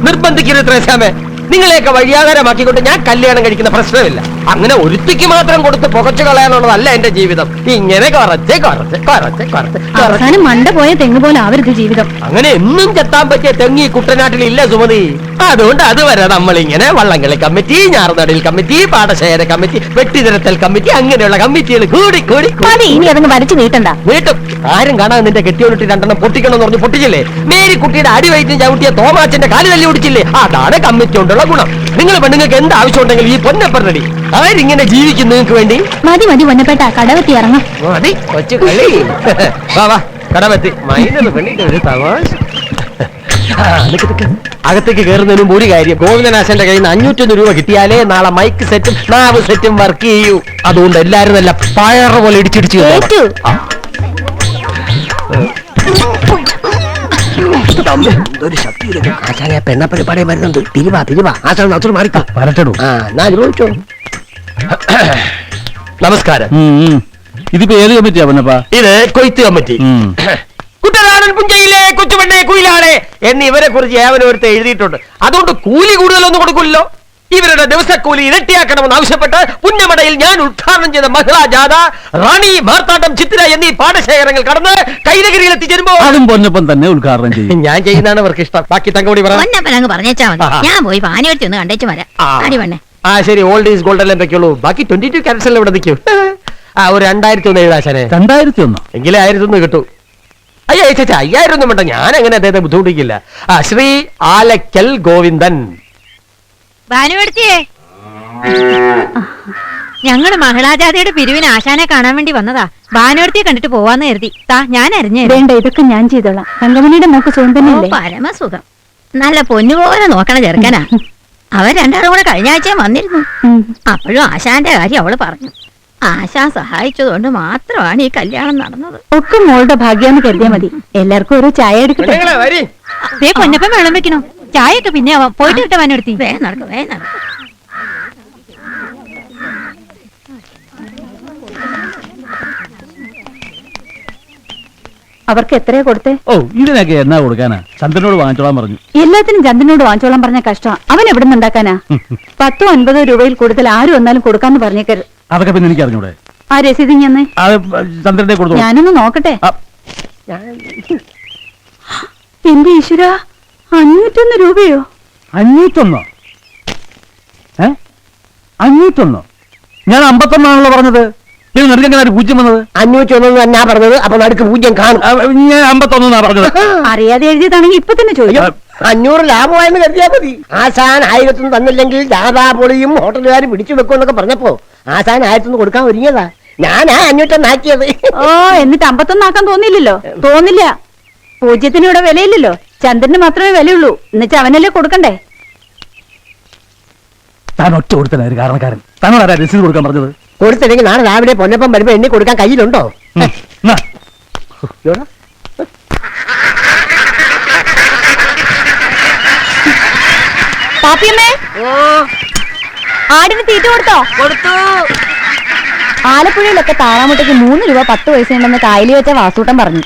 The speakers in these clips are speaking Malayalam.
നിർബന്ധിക്കരുത് ത്രേസ്യാമേ. നിങ്ങളെയൊക്കെ വഴിയാധാരമാക്കിക്കൊണ്ട് ഞാൻ കല്യാണം കഴിക്കുന്ന പ്രശ്നമില്ല. അങ്ങനെ ഒരുത്തിക്ക് മാത്രം കൊടുത്ത് പുകച്ചു കളയാനുള്ളതല്ല എന്റെ ജീവിതം. ഇങ്ങനെ അവസാനം മണ്ട പോയ തെങ്ങ് പോലെ ആവരുത് ജീവിതം. അങ്ങനെ എന്നും ചെത്താൻ പറ്റിയ തെങ്ങി കുട്ടനാട്ടിൽ ഇല്ല സുമതി. അതുകൊണ്ട് അതുവരെ നമ്മളിങ്ങനെ വള്ളംകളി കമ്മിറ്റി, ഞാറുനടൽ കമ്മിറ്റി, പാടശേഖര കമ്മിറ്റി, വെട്ടിനിരത്തൽ കമ്മിറ്റി, അങ്ങനെയുള്ള കമ്മിറ്റികൾ കൂടി കൂടി ഇനി അതങ്ങ് വരച്ചു നീട്ടണ്ട. വീട്ടും ആരും കാണാൻ നിന്റെ കെട്ടിയോണിട്ട് രണ്ടെണ്ണം പൊട്ടിക്കണം എന്ന് പറഞ്ഞ് പൊട്ടിച്ചില്ലേ? മേരിക്കുട്ടിയുടെ അടിവയറ്റിൽ ചവിട്ടിയ തോമാച്ചന്റെ കാല് തല്ലി ഓടിച്ചില്ലേ? അതാണ് കമ്മിറ്റി കൊണ്ടുള്ള ഗുണം. നിങ്ങൾ പെണ്ണുങ്ങൾക്ക് എന്ത് ആവശ്യം ഉണ്ടെങ്കിൽ ഈ പൊന്നപ്പറടി ആരിങ്ങനെ ജീവിക്കും നിങ്ങൾക്ക് വേണ്ടി. മതി മതി പൊന്നപ്പേട്ട, കടവത്തി ഇറങ്ങാം. മതി കൊച്ചു കളി. വാ കടവത്തി. മൈനത് പെണ്ണിന്റെ ഒരു തമാശ. അകത്തേക്ക് കയറുന്നതിന് മുമ്പ് ഒരു കാര്യം, ഗോവിന്ദനാശന്റെ കയ്യിൽ നിന്ന് 501 രൂപ കിട്ടിയാലേ നാളെ മൈക്ക് സെറ്റും നാവ് സെറ്റും വർക്ക് ചെയ്യൂ. അതുകൊണ്ട് എല്ലാരും നല്ല പയറ് പോലെ ഇടിച്ചിടിച്ചു. എന്തൊരു ശക്തിയിലേക്ക് ആശാനെ പെണ്ണപ്പഴിപ്പാടെ വരുന്നുണ്ട്. തിരുവാ ആശാൻ അത്ര മാറിക്കോ വരട്ടു. ചോദിച്ചോ. നമസ്കാരം. ഇതിപ്പോ ഏത് കമ്മിറ്റിയാ പൊന്നപ്പാ? ഇത് കൊയ്ത്ത് കമ്മിറ്റി. കുട്ടനാടൻ പുഞ്ചയിലെ കൊച്ചുപെണ്ണെ കുയിലാളെ എന്നിവരെ കുറിച്ച് ഏവനോരുത്ത് എഴുതിയിട്ടുണ്ട്. അതുകൊണ്ട് കൂലി കൂടുതലൊന്നും കൊടുക്കില്ലല്ലോ. ഇവരുടെ ദിവസക്കൂലി ഇരട്ടിയാക്കണമെന്ന് ആവശ്യപ്പെട്ട് പുന്നമടയിൽ ഞാൻ ഉദ്ഘാടനം ചെയ്ത മഹിളാ ജാഥ റാണി, മാർത്താണ്ഡം, ചിത്തിര എന്നീ പാടശേഖരങ്ങൾ കടന്ന് കൈനഗിരിയിൽ എത്തിച്ചേരുമ്പോ അതും പൊന്നപ്പൻ തന്നെ ഉദ്ഘാടനം ചെയ്യും. ഞാൻ ചെയ്യുന്നതാണ് അവർക്ക് ഇഷ്ടം. ബാക്കി തങ്കോടി പറഞ്ഞേച്ചാ മതി. ഞാൻ പോയി പാനിയെടുത്ത് ഒന്ന് കണ്ടേച്ചു വരാം. ശരി. ഓൾഡ് ഈസ് ഗോൾഡ് അല്ലേ വെക്കുള്ളൂ. ബാക്കി 22 ക്യാരറ്റ്സ് ഇവിടെ നിൽക്കും. ഒരു 2001 എഴുതാശാനെ. 2001 എങ്കിലേ 1001 കിട്ടൂ. അയ്യോ ചേച്ചാ 5000 ഒന്നും വേണ്ട. ഞാൻ അങ്ങനെ അദ്ദേഹത്തെ ബുദ്ധിമുട്ടിക്കില്ല. ശ്രീ ആലക്കൽ ഗോവിന്ദൻ. ഭാനുവെടുത്തിയേ, ഞങ്ങള് മഹിളാജാതിയുടെ പിരിവിന് ആശാനെ കാണാൻ വേണ്ടി വന്നതാ. ഭാനുവെടുത്തിയെ കണ്ടിട്ട് പോവാന്ന് കരുതി. ഞാൻ അറിഞ്ഞേ. വേണ്ട, ഇതൊക്കെ ഞാൻ ചെയ്തോളാം. തങ്കമണിയുടെ മോക്ക് സുഖം. പരമസുഖം. നല്ല പൊന്നുപോലെ നോക്കണ ചെറുക്കനാ. അവൻ രണ്ടാളും കൂടെ കഴിഞ്ഞ ആഴ്ചയും വന്നിരുന്നു. അപ്പോഴും ആശാന്റെ കാര്യം അവള് പറഞ്ഞു. ആശാൻ സഹായിച്ചതുകൊണ്ട് മാത്രമാണ് ഈ കല്യാണം നടന്നത്. ഒക്കെ മോളുടെ ഭാഗ്യാന്ന് കരുതിയാ മതി. എല്ലാവർക്കും ഒരു ചായ എടുക്കട്ടെ. പൊന്നപ്പം വെള്ളം വെക്കണോ? ചായയൊക്കെ പിന്നെ ആവാം. പോയിട്ട് കിട്ടാൻ വന്നെടുത്തി. വേഗം നടക്കും. അവർക്ക് എത്രയാ കൊടുത്തേ? ഇതിനൊക്കെ എന്നാ കൊടുക്കാനാ? ചന്ദ്രനോട് വാങ്ങിച്ചോളാൻ പറഞ്ഞു. എല്ലാത്തിനും ചന്ദ്രനോട് വാങ്ങിച്ചോളാൻ പറഞ്ഞ കഷ്ടം. അവൻ എവിടെ നിന്നുണ്ടാക്കാനാ? 10-9 രൂപയിൽ കൂടുതൽ ആരും വന്നാലും കൊടുക്കാന്ന് പറഞ്ഞേക്കരുത്. അതൊക്കെ പിന്നെ എനിക്ക് അറിഞ്ഞൂടെ? ആ രസീത് ഞാൻ ചന്ദ്രന്റെ കൊടുത്തു. ഞാനൊന്ന് നോക്കട്ടെ. എന്റെ ഈശ്വര, 501 രൂപയോ? 501? 501? ഞാൻ 51 ആണല്ലോ പറഞ്ഞത്. നിനക്കെങ്ങനെ 0 വന്നത്? 501 ഞാൻ പറഞ്ഞത്. അപ്പൊ നടുക്ക് 0 കാണും. ഞാൻ 51 പറഞ്ഞത്. അറിയാതെ എഴുതിയതാണെങ്കിൽ ഇപ്പൊ തന്നെ ചോദിക്കും. 500 ലാഭമായെന്ന് കരുതിയാ മതി. ആശാൻ 1001 തന്നില്ലെങ്കിൽ ജാഥാപൊളിയും ഹോട്ടലുകാരും പിടിച്ചു വെക്കുമെന്നൊക്കെ പറഞ്ഞപ്പോ ആശാൻ 1001 കൊടുക്കാൻ ഒരുങ്ങിയതാ. ഞാനാ 501 ആക്കിയത്. എന്നിട്ട് 51 ആക്കാൻ തോന്നിയില്ലല്ലോ? തോന്നില്ല. 0 ഇവിടെ വിലയില്ലല്ലോ. ചന്ദ്രന് മാത്രമേ വിലയുള്ളൂ. എന്നുവെച്ചാൽ അവനല്ലേ കൊടുക്കണ്ടേ? താൻ ഒറ്റ കൊടുത്തന ഒരു കാരണക്കാരൻ. താനോട് രസീത് കൊടുക്കാൻ പറഞ്ഞത്? കൊടുത്തില്ലെങ്കിൽ നാളെ രാവിലെ പൊന്നപ്പം വരുമ്പോ എണ്ണി കൊടുക്കാൻ കയ്യിലുണ്ടോ? പാപ്പിയമ്മേ, ആടിന് തീറ്റ കൊടുത്തോ? കൊടുത്തു. ആലപ്പുഴയിലൊക്കെ താറാമുട്ടയ്ക്ക് 3 രൂപ 10 പൈസ ഉണ്ടെന്ന് കായലി വെച്ച വാസൂട്ടം പറഞ്ഞു.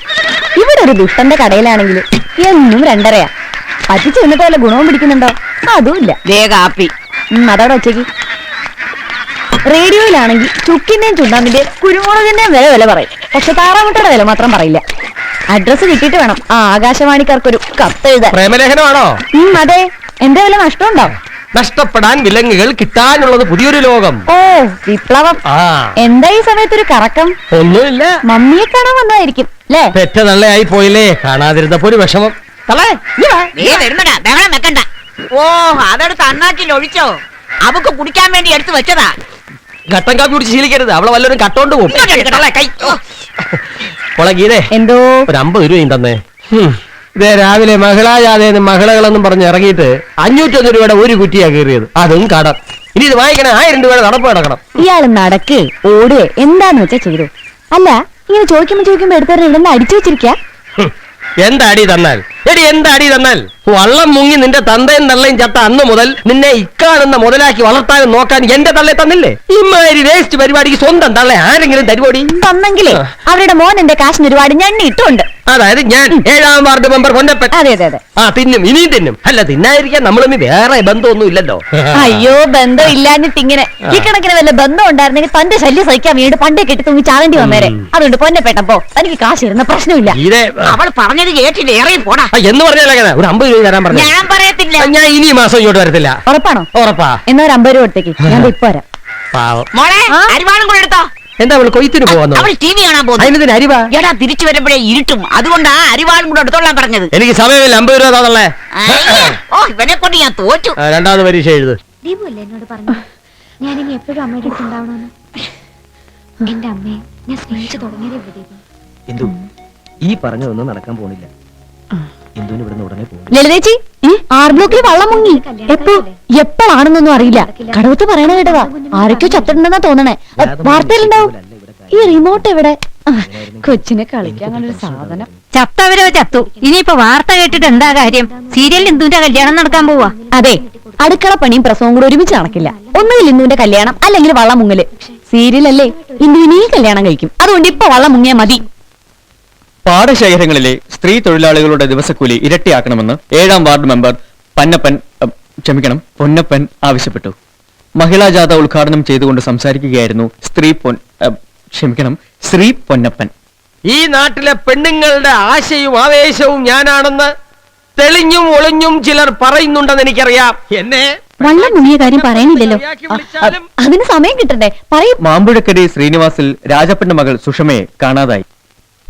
ഇവിടെ ഒരു ദുഷ്ടന്റെ കടയിലാണെങ്കിൽ എന്നും 2.5. പറ്റിച്ചു നിന്നിട്ട് വല്ല ഗുണവും പിടിക്കുന്നുണ്ടോ? അതുമില്ല. കാപ്പി അതോടെ ഉച്ചയ്ക്ക്. റേഡിയോയിലാണെങ്കിൽ ചുക്കിന്റെയും ചുണ്ടാമ്പിന്റെയും കുരുമുളകിന്റെയും വില പറയും. പക്ഷെ താറാമുട്ടയുടെ വില മാത്രം പറയില്ല. അഡ്രസ് കിട്ടിയിട്ട് വേണം ആ ആകാശവാണിക്കാർക്കൊരു കത്ത് എഴുതാൻ. പ്രേമലേഖനമാണോ? അതെ. എന്റെ വില നഷ്ടമുണ്ടോ? നഷ്ടപ്പെടാൻ വിലങ്ങുകൾ, കിട്ടാനുള്ളത് പുതിയൊരു ലോകം. വിപ്ലവം. എന്താ ഈ സമയത്തൊരു കറക്കം? ഒന്നുമില്ല. മമ്മിയെ കാണാൻ വന്നതായിരിക്കും അല്ലേ? പെറ്റ നല്ലയായി പോയില്ലേ, കാണാതിരുന്നപ്പോ ഒരു വിഷമം. വെക്കണ്ട. അതെടുത്ത് അണ്ണാക്കിൽ ഒഴിച്ചോ? അവക്ക് കുടിക്കാൻ വേണ്ടി എടുത്തു വെച്ചതാ. ഘട്ടം കാപ്പി കുടിച്ച് ശീലിക്കരുത്. അവളെ വല്ലവരും കട്ടോണ്ട് പോകും. ഗീതേ, എന്തോ ഒരു 50 രൂപയും തന്നേ. ഇതേ രാവിലെ മഹിളാജാഥയെന്ന് മഹിളകളെന്നും പറഞ്ഞ് ഇറങ്ങിയിട്ട് 501 രൂപയുടെ ഒരു കുറ്റിയാ കയറിയത്. അതും കടം. ഇനി ഇത് വാങ്ങിക്കണേ 1000 രൂപയുടെ നടപ്പ് കിടക്കണം. ഇയാള് നടക്ക് ഓടുക എന്താന്ന് വെച്ചാ ചെയ്തു. അല്ല, ഇങ്ങനെ ചോദിക്കുമ്പോ എടുത്തവരെ ഇവിടെ നിന്ന് അടിച്ചു വെച്ചിരിക്ക. എന്താടി തന്നാൽ? എടി എന്താടി തന്നാൽ? വള്ളം മുങ്ങി നിന്റെ തന്തയും തള്ളയും ചത്ത അന്ന് മുതൽ നിന്നെ ഇക്കാണെന്ന മുതലാക്കി വളർത്താനും നോക്കാൻ എന്റെ തള്ളയെ തന്നില്ലേ? ഇമാതിരി വേസ്റ്റ് പരിപാടിക്ക് സ്വന്തം തള്ള ആരെങ്കിലും തരുപോടി? തന്നെങ്കിലേ അവരുടെ മോൻ എന്റെ കാശിന് ഒരുപാട് ഞണ്ണി ഇട്ടുണ്ട്. അതായത് ഞാൻ 7ാം വാർഡ് മെമ്പർ പൊന്നപ്പൻ. അതെ അതെ അതെ. ആ തിന്നും, ഇനിയും തിന്നും. അല്ല തിന്നായിരിക്കാൻ നമ്മളൊന്നും വേറെ ബന്ധമൊന്നും ഇല്ലല്ലോ. അയ്യോ, ബന്ധം ഇല്ലാഞ്ഞിട്ട് ഇങ്ങനെ ഈ കണക്കിന് വല്ല ബന്ധം ഉണ്ടായിരുന്നെങ്കിൽ തന്റെ ശല്യം സഹിക്കാൻ വീട് പണ്ടേ കെട്ടി തൂങ്ങി ചാവേണ്ടി വന്നേരെ. അതുകൊണ്ട് പൊന്നപ്പേട്ടൻ പോ, തനിക്ക് കാശ് ഇരുന്ന പ്രശ്നമില്ല. ഇതേ അവൾ പറഞ്ഞത് കേട്ടില്ല, ഏറെ പോടാ. എന്ന് പറഞ്ഞാൽ ഒരു 50 രൂപ തരാൻ പറഞ്ഞു. ഞാൻ പറയത്തില്ല. ഞാൻ ഇനി മാസം ഇങ്ങോട്ട് വരത്തില്ല. ഉറപ്പാണോ? ഉറപ്പാ. എന്നാ ഒരു 50 രൂപ എടുത്തേക്ക്, ഞാൻ ഇപ്പൊ വരാം. പാവം. മോളെ അരിവാളും കൂടെ എടുത്തോ. എന്താ അവള് കൊയ്ത്തിന് പോവാന്നോ? അവൾ ടി വി കാണാൻ പോകുന്നു. അതിന് അരിവാ? എടാ തിരിച്ചു വരുമ്പോഴേ ഇരുട്ടും, അതുകൊണ്ടാ അരിവാളും കൂടെ എടുത്തോളാൻ പറഞ്ഞത്. എനിക്ക് സമയമില്ല. 50 രൂപ താന്നല്ലേ. ഓ ഇവനെ കൊണ്ട് ഞാൻ തോറ്റു. രണ്ടാമത് പരീക്ഷ എഴുത്. ദീപു അല്ലേ എന്നോട് പറഞ്ഞു ഞാനിനി എപ്പോഴും അമ്മയുടെ അടുത്ത് ഉണ്ടാവണമെന്ന്. എന്റെ അമ്മയെ ഞാൻ സ്നേഹിച്ചു തുടങ്ങിയതേ ദീപു. എന്തു ഈ പറഞ്ഞതൊന്നും നടക്കാൻ പോണില്ല. എന്തുവിന് ഇവിടുന്ന് ഉടനെ പോകും. ലളിതേച്ചി, ആർ ബ്ലോക്കിൽ വള്ളം മുങ്ങി. എപ്പോഴാണെന്നൊന്നും അറിയില്ല. കടവത്ത് പറയണ കേട്ടതാ. ആരൊക്കെയോ ചത്തിട്ടുണ്ടെന്നാ തോന്നണേ. വാർത്തയിലുണ്ടാവും. ഈ റിമോട്ട് എവിടെ? കൊച്ചിനെ കളിക്കാൻ ഒരു സാധനം. ചത്തവരോ ചത്തു. ഇനിയിപ്പോ വാർത്ത കേട്ടിട്ട് എന്താ കാര്യം? സീരിയലിൽ ഇന്ദുവിന്റെ കല്യാണം നടക്കാൻ പോവാ. അതെ, അടുക്കള പണിയും പ്രസവവും കൂടെ ഒരുമിച്ച് നടക്കില്ല. ഒന്നുകിൽ ഇന്ദുവിന്റെ കല്യാണം, അല്ലെങ്കിൽ വള്ളം മുങ്ങല്. സീരിയലല്ലേ, ഇന്ദുവിനെയും കല്യാണം കഴിക്കും. അതുകൊണ്ട് ഇപ്പൊ വള്ളം മുങ്ങിയാ മതി. പാടശേഖരങ്ങളിലെ സ്ത്രീ തൊഴിലാളികളുടെ ദിവസക്കൂലി ഇരട്ടിയാക്കണമെന്ന് 7ാം വാർഡ് മെമ്പർ പൊന്നപ്പൻ ആവശ്യപ്പെട്ടു. മഹിളാ ജാഥ ഉദ്ഘാടനം ചെയ്തുകൊണ്ട് സംസാരിക്കുകയായിരുന്നു ശ്രീ പൊന്നപ്പൻ. ഈ നാട്ടിലെ പെണ്ണുങ്ങളുടെ ആശയും ആവേശവും ഞാനാണെന്ന് തെളിഞ്ഞും ഒളിഞ്ഞും ചിലർ പറയുന്നുണ്ടെന്ന് എനിക്കറിയാം. എന്നെ വള്ളം മുങ്ങിയ കാര്യം പറയാനില്ലല്ലോ. അതിന് സമയം കിട്ടണ്ടേ? പറയും. മാമ്പുഴക്കരി ശ്രീനിവാസിൽ രാജപ്പന്റെ മകൾ സുഷമയെ കാണാതായി.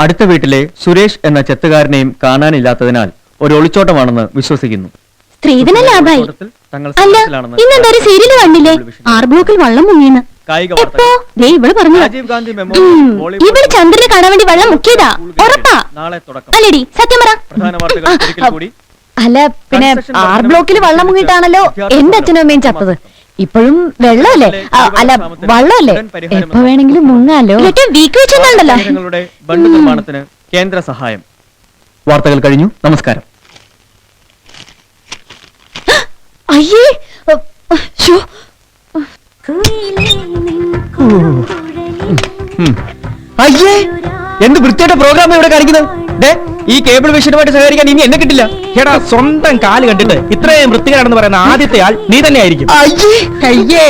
അടുത്ത വീട്ടിലെ സുരേഷ് എന്ന ചെത്തുകാരനെയും കാണാനില്ലാത്തതിനാൽ ഒരു ഒളിച്ചോട്ടമാണെന്ന് വിശ്വസിക്കുന്നു. സ്ത്രീധന ലാഭായി. അല്ല, ഇന്നെന്താ ഒരു സീരിയൽ കണ്ടില്ലേ? ആർ ബ്ലോക്കിൽ വള്ളം മുങ്ങിയെന്ന്. എപ്പോ? ദേ ഇവള് പറഞ്ഞു. ഇവള് ചന്ദ്രനെ കാണാൻ വേണ്ടി വെള്ളം മുക്കിയതാ. ഉറപ്പാ? അല്ലേടി, സത്യം പറ. അല്ല പിന്നെ ആർ ബ്ലോക്കിൽ വള്ളം മുങ്ങിയിട്ടാണല്ലോ എന്റെ അച്ഛനും അമ്മയും ചത്തത്. ഇപ്പോഴും വെള്ളമല്ലേ? അല്ല വള്ളമല്ലേ? എപ്പോ വേണമെങ്കിലും മുങ്ങാലോ. വീക്ക് വെച്ചെന്നുണ്ടല്ലോ. ബണ്ട് നിർമ്മാണത്തിന് കേന്ദ്ര സഹായം. വാർത്തകൾ കഴിഞ്ഞു. നമസ്കാരം. അയ്യേ, അയ്യേ, എന്ത് വൃത്തിയായിട്ട് പ്രോഗ്രാം ഇവിടെ കാണിക്കുന്നത്. ഈ കേബിൾ വിഷനുമായിട്ട് സഹകരിക്കാൻ ഇനി എന്നെ കിട്ടില്ല. എടാ, സ്വന്തം കാല് കണ്ടിട്ട് ഇത്രയും വൃത്തികേടാണെന്ന് പറയുന്ന ആദ്യത്തെ ആൾ നീ തന്നെ ആയിരിക്കും. അയ്യേ,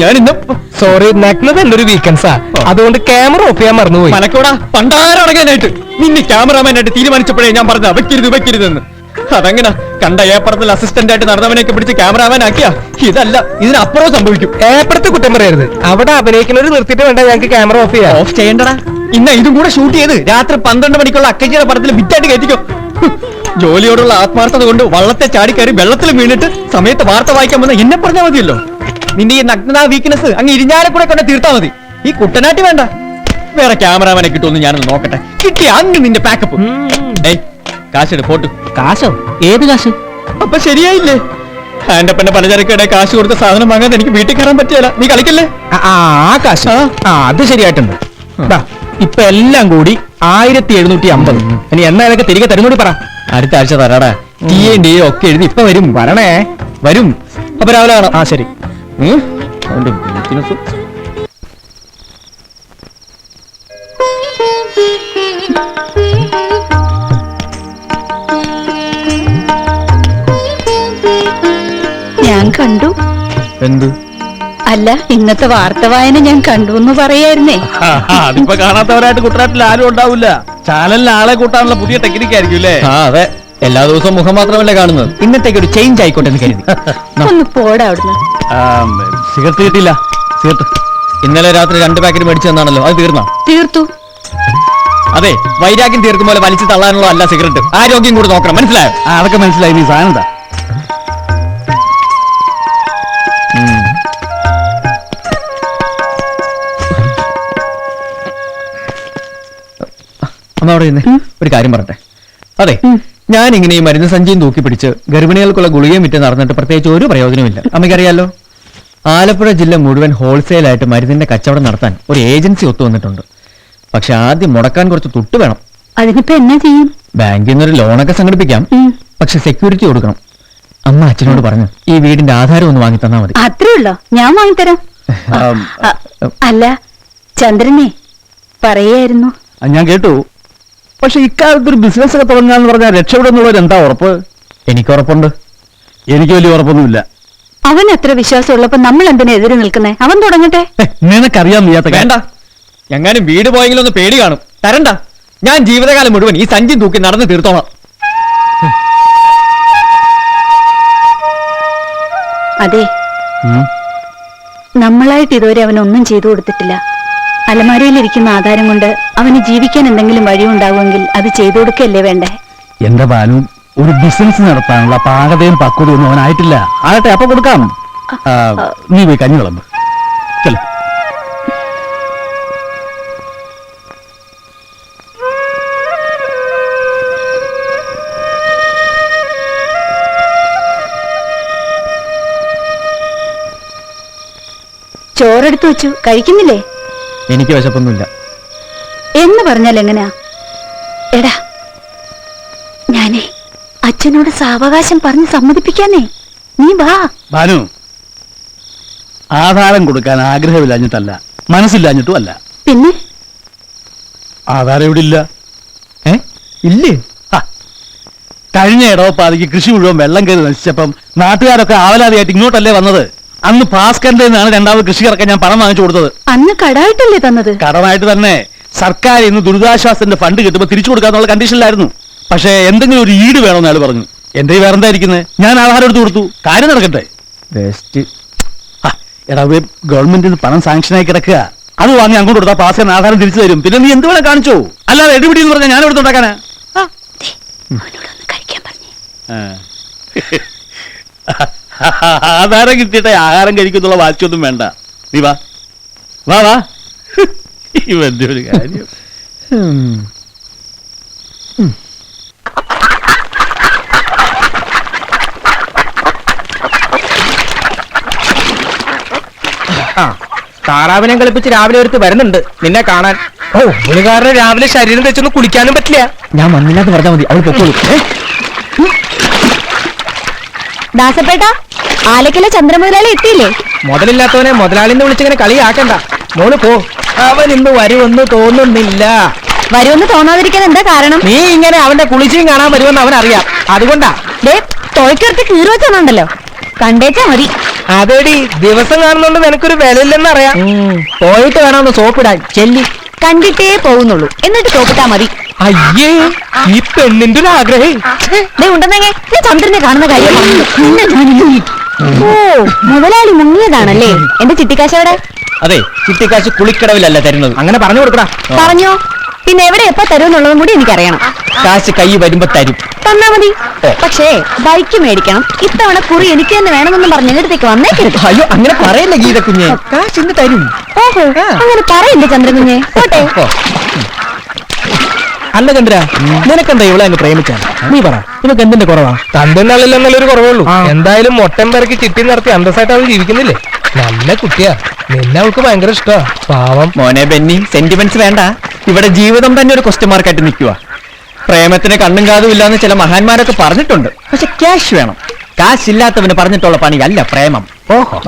ഞാൻ ഇന്ന് സോറി, നഗ്നത എന്റെ ഒരു വീക്കൻസാ. അതുകൊണ്ട് ക്യാമറ ഓഫ് ചെയ്യാൻ മറന്നുപോയി. മലക്കോടാ പണ്ടാരടങ്ങാനായിട്ട് നിന്നെ ക്യാമറാമാനായിട്ട് തീരുമാനിച്ചപ്പോഴേ ഞാൻ പറഞ്ഞ വെക്കരുതെന്ന്. അതങ്ങനെ കണ്ട ഏപ്പറത്തിൽ അസിസ്റ്റന്റ് ആയിട്ട് നടന്നവനെയൊക്കെ പിടിച്ച് ക്യാമറാമാൻ ആക്കിയാ ഇതല്ല, ഇതിനപ്പുറം സംഭവിക്കും. ഏപ്പറത്ത് കുറ്റം പറയരുത്. അവിടെ അഭിനയിക്കുന്നവര് നിർത്തിയിട്ട് വേണ്ട ഞങ്ങൾക്ക് ക്യാമറ ഓഫ് ചെയ്യാം. ഓഫ് ചെയ്യണ്ടടാ. ഇന്ന ഇതും കൂടെ ഷൂട്ട് ചെയ്ത് രാത്രി 12 മണിക്കുള്ള അക്കച്ചിയുടെ പടത്തിൽ വിറ്റായിട്ട് കയറ്റിക്കോ. ജോലിയോടുള്ള ആത്മാർത്ഥത കൊണ്ട് വള്ളത്തെ ചാടിക്കയറി വെള്ളത്തിൽ വീണിട്ട് സമയത്ത് വാർത്ത വായിക്കാൻ വന്ന എന്നെ പറഞ്ഞാൽ മതിയല്ലോ. നിന്റെ ഈ നഗ്നത വീക്ക്നെസ് അങ്ങ് ഇരിഞ്ഞാലെ കൂടെ കൊണ്ട് തീർത്താ മതി. ഈ കുട്ടനാട്ടി വേണ്ട. വേറെ ക്യാമറാമാനെ കിട്ടുമെന്ന് ഞാനൊന്ന് നോക്കട്ടെ. കിട്ടിയ അങ്ങ് നിന്റെ പാക്കപ്പ്. കാശെടു പോട്ടു. കാശോ? ഏത് കാശ്? അപ്പൊ ശരിയായില്ലേ? ആന്റപ്പന്റെ പലചരക്കടെ കാശ് കൊടുത്ത സാധനം വാങ്ങാൻ എനിക്ക് വീട്ടിൽ കയറാൻ പറ്റിയല്ല. നീ കളിക്കല്ലേ? ആ കാശ് അത് ശരിയായിട്ടുണ്ട്. ഇപ്പൊ എല്ലാം കൂടി 1750. ഇനി എന്നാ ഇതൊക്കെ തിരികെ തരുന്നൂടി പറ. അടുത്ത ആഴ്ച തരാടാ. ടി ഒക്കെ എഴുതി ഇപ്പൊ വരും. വരണേ. വരും. അപ്പൊ രാവിലെ കാണാം. ആ ശരി. അവന്റെ ബിസിനസ്. ഞാൻ കണ്ടു. എന്ത്? അല്ല, ഇന്നത്തെ വാർത്ത വായന ഞാൻ കണ്ടു എന്ന് പറയായിരുന്നേ. അതിപ്പോ കാണാത്തവരായിട്ട് കുട്ടനാട്ടിൽ ആരും ഉണ്ടാവില്ല. ചാനലിൽ ആളെ കൂട്ടാനുള്ള പുതിയ ടെക്നിക്ക് ആയിരിക്കും അല്ലേ? അതെ, എല്ലാ ദിവസവും മുഖം മാത്രമല്ലേ കാണുന്നത്. ഇന്നത്തേക്ക് ഒരു ചേഞ്ച് ആയിക്കോട്ടെ എന്ന് കരുതി. ഒന്ന് പോടാ അവിടുന്ന്. സിഗരറ്റ് കിട്ടിയില്ല. സിഗരറ്റ് ഇന്നലെ രാത്രി 2 പാക്കറ്റ് മേടിച്ചു തന്നാണല്ലോ. അത് തീർത്തു. അതെ, വൈരാഗ്യം തീർക്കും പോലെ വലിച്ചു തള്ളാനുള്ള അല്ല സിഗരറ്റ്. ആരോഗ്യം കൂടി നോക്കണം. മനസ്സിലായോ? അതൊക്കെ മനസ്സിലായി. നീ സാധനം അവിടെ ഒരു കാര്യം പറട്ടെ. അതെ, ഞാൻ ഇങ്ങനെ ഈ മരുന്ന് സഞ്ചിയും തൂക്കി പിടിച്ച് ഗർഭിണികൾക്കുള്ള ഗുളികയും വിറ്റ് നടന്നിട്ട് പ്രത്യേകിച്ച് ഒരു പ്രയോജനമില്ല. അമ്മയ്ക്കറിയാലോ, ആലപ്പുഴ ജില്ല മുഴുവൻ ഹോൾസെയിലായിട്ട് മരുന്നിന്റെ കച്ചവടം നടത്താൻ ഒരു ഏജൻസി ഒത്തുവന്നിട്ടുണ്ട്. പക്ഷെ ആദ്യം മുടക്കാൻ കുറച്ച് തുട്ട് വേണം. അതിനിപ്പോ എന്നാ ചെയ്യും? ബാങ്കിൽ നിന്നൊരു ലോണൊക്കെ സംഘടിപ്പിക്കാം. പക്ഷെ സെക്യൂരിറ്റി കൊടുക്കണം. അമ്മ അച്ഛനോട് പറഞ്ഞു ഈ വീടിന്റെ ആധാരം ഒന്ന് വാങ്ങി തന്നാ മതി. അത്രേ ഉള്ളോ? ഞാൻ വാങ്ങിത്തരാം. അല്ല ചന്ദ്രനെ പറയായിരുന്നു. ഞാൻ കേട്ടു. പക്ഷെ ഇക്കാലത്ത് ഒരു ബിസിനസ് ഒക്കെ തുടങ്ങാന്ന് പറഞ്ഞാൽ രക്ഷപ്പെടുന്നുള്ളവർ എന്താ ഉറപ്പ്? എനിക്ക് ഉറപ്പുണ്ട്. എനിക്ക് വലിയ ഉറപ്പൊന്നുമില്ല. അവൻ എത്ര വിശ്വാസം ഉള്ളപ്പോ നമ്മൾ എന്തിനാ എതിര് നിൽക്കുന്നേ? അവൻ തുടങ്ങട്ടെ. നിനക്കറിയാൻ വയ്യാത്ത വേണ്ട. എങ്ങാനും വീട് പോയെങ്കിലും ഒന്ന് പേടി കാണും. തരണ്ട. ഞാൻ ജീവിതകാലം മുഴുവൻ ഈ സഞ്ചി തൂക്കി നടന്ന് തീർത്തോളാം. അതെ, നമ്മളായിട്ട് ഇതുവരെ അവനൊന്നും ചെയ്തു കൊടുത്തിട്ടില്ല. അലമാരയിലിരിക്കുന്ന ആധാരം കൊണ്ട് അവന് ജീവിക്കാൻ എന്തെങ്കിലും വഴിയുണ്ടാവുമെങ്കിൽ അത് ചെയ്തു കൊടുക്കല്ലേ വേണ്ടേ? എന്റെ ബാലു, ഒരു ബിസിനസ് നടത്താനുള്ള പാകതയും പക്വതയും ഒന്നും അവനായിട്ടില്ല. ആകട്ടെ, അപ്പൊ കൊടുക്കാം. നീ പോയി കഞ്ഞി വിളമ്പ്. ചെല്ല്. ചോറെടുത്തു വെച്ചു, കഴിക്കുന്നില്ലേ? എനിക്ക് വിശപ്പൊന്നുമില്ല. എന്ന് പറഞ്ഞാൽ എങ്ങനെയാ? എടാ, ഞാനേ അച്ഛനോട് സാവകാശം പറഞ്ഞ് സമ്മതിപ്പിക്കാനേ. നീ വാ. ബാലു, ആധാരം കൊടുക്കാൻ ആഗ്രഹമില്ലാഞ്ഞിട്ടല്ല, മനസ്സില്ലാഞ്ഞിട്ടും അല്ല. പിന്നെ ആധാരം ഇവിടെ ഇല്ല. ഇല്ലേ? കഴിഞ്ഞ ഇടവപ്പാതിക്ക് കൃഷി മുഴുവൻ വെള്ളം കയറി നശിച്ചപ്പം നാട്ടുകാരൊക്കെ ആവലാതിയായിട്ട് ഇങ്ങോട്ടല്ലേ വന്നത്. അന്ന് ഭാസ്കരന്റെ നിന്നാണ് രണ്ടാമത് കൃഷി ഇറക്കാൻ ഞാൻ പണം വാങ്ങിച്ചു കൊടുത്തത്. അന്ന് കടായിട്ടല്ലേ തന്നത്? കടമായിട്ട് തന്നെ. സർക്കാർ ഇന്ന് ദുരിതാശ്വാസത്തിന്റെ ഫണ്ട് കിട്ടുമ്പോൾ തിരിച്ചു കൊടുക്കാന്നുള്ള കണ്ടീഷനിലായിരുന്നു. പക്ഷേ എന്തെങ്കിലും ഒരു ഈട് വേണമെന്ന് അയാൾ പറഞ്ഞു. എന്റെ വേറെ എന്താ ഇരിക്കുന്നത്? ഞാൻ ആധാരം എടുത്ത് കൊടുത്തു. കാര്യം നടക്കട്ടെ. എടാ, ഗവൺമെന്റിൽ നിന്ന് പണം സാങ്ഷനായി കിടക്കുക. അത് വാങ്ങി അങ്ങോട്ട് കൊടുത്താൽ പാസ്കാരൻ ആധാരം തിരിച്ചു തരും. പിന്നെ നീ എന്ത് വേണം കാണിച്ചോ? അല്ലാതെ എടുപിടി എന്ന് പറഞ്ഞാൽ ഞാൻ എടുത്തുണ്ടാക്കാനാ? ആധാരം കിട്ടിയിട്ടേ ആഹാരം കഴിക്കുന്നുള്ള വാശിയൊന്നും വേണ്ട. നീ വാ വാ വാ. ഇവന്റെ ഒരു കാര്യം. താറാവിനെ കളിപ്പിച്ച് രാവിലെ ഒരുത്ത് വരുന്നുണ്ട് നിന്നെ കാണാൻ. ഓ, പുള്ളിക്കാരന് രാവിലെ ശരീരം തെച്ചൊന്നും കുളിക്കാനും പറ്റില്ല. ഞാൻ വന്നില്ലാന്ന് പറഞ്ഞാൽ മതി, അവൾ പൊക്കോളൂ. ദാസപ്പേട്ട, ആലക്കലെ ചന്ദ്രമുതലാളി എത്തിയില്ലേ? മുതലില്ലാത്തവനെ മുതലാളിന്ന് വിളിച്ചിങ്ങനെ കളിയാക്കണ്ട. മോള് പോ. അവൻ ഇന്ന് വരുമെന്ന് തോന്നുന്നില്ല. വരുമെന്ന് തോന്നാതിരിക്കാൻ എന്താ കാരണം? നീ ഇങ്ങനെ അവന്റെ കുളിച്ചും കാണാൻ വരുമെന്ന് അവൻ അറിയാം. അതുകൊണ്ടാ. തോയ്ക്കടുത്ത് കീറുവെച്ചോണ്ടല്ലോ, കണ്ടേച്ചാ മതി. അതേടി, ദിവസം കാണുന്നോണ്ട് നിനക്കൊരു വിലയില്ലെന്ന് അറിയാം. പോയിട്ട് വേണമെന്ന് സോപ്പിടാൻ. ചെല്ലി. കണ്ടിട്ടേ പോകുന്നുള്ളൂ, എന്നിട്ട് സോപ്പിട്ടാ മതി. അയ്യേ, ഈ പെണ്ണിന്റെ ഒരു ആഗ്രഹം ഉണ്ടെന്നെങ്കിൽ ഞാൻ ചന്ദ്രനെ കാണുന്ന കാര്യം പറഞ്ഞു. ഓ, മുതലാളി മുങ്ങിയതാണല്ലേ? എന്റെ ചിട്ടിക്കാശോടെ? അതെ, ചിട്ടിക്കാശ് കുളിക്കടവിലല്ല തരുന്നത്. അങ്ങനെ പറഞ്ഞു കൊടുക്കടാ. പറഞ്ഞോ? പിന്നെ എവിടെ എപ്പോ തരുമെന്നുള്ളതും കൂടി എനിക്കറിയണം. കാശ് കൈ വരുമ്പോ തരും. തന്നാ മതി. പക്ഷേ ബൈക്ക് മേടിക്കണം. ഇത്തവണ കുറി എനിക്ക് തന്നെ വേണമെന്നും പറഞ്ഞ് അടുത്തേക്ക് വന്നേക്കരുത്. അയ്യോ, അങ്ങനെ പറയല്ലേ ഗീത കുഞ്ഞെ. കാശ് ഇന്ന് തരും. ഓഹോ, അങ്ങനെ പറയില്ലേ ചന്ദ്രകുഞ്ഞെ. പോട്ടെ. അല്ല ചന്ദ്ര, നിനക്കെന്താ ഇവളെ അങ്ങ് പ്രേമിച്ചാൽ? നീ പറ, ഇവക്ക് എന്തിന്റെ കുറവാ? തന്റെ നള്ളിലെന്നല്ലൊരു കുറവുള്ളൂ. എന്തായാലും മൊട്ടം പേർക്ക് ചിട്ടി നടത്തി അന്തസ്സായിട്ട് അവൾ ജീവിക്കുന്നില്ലേ? നല്ല കുട്ടിയാ. നിന്നെ അവൾക്ക് ഭയങ്കര ഇഷ്ടാ. പാവം. മോനെ ബെന്നി, സെന്റിമെന്റ്സ് വേണ്ട. ഇവിടെ ജീവിതം തന്നെ ഒരു ക്വസ്റ്റ്യൻ മാർക്കായിട്ട് നിൽക്കുക. പ്രേമത്തിന് കണ്ണും കാതും ഇല്ലാന്ന് ചില മഹാന്മാരൊക്കെ പറഞ്ഞിട്ടുണ്ട്. പക്ഷെ ക്യാഷ് വേണം. കാശ് ഇല്ലാത്തവന് പറഞ്ഞിട്ടുള്ള പണിയല്ല പ്രേമം. ഓഹോ.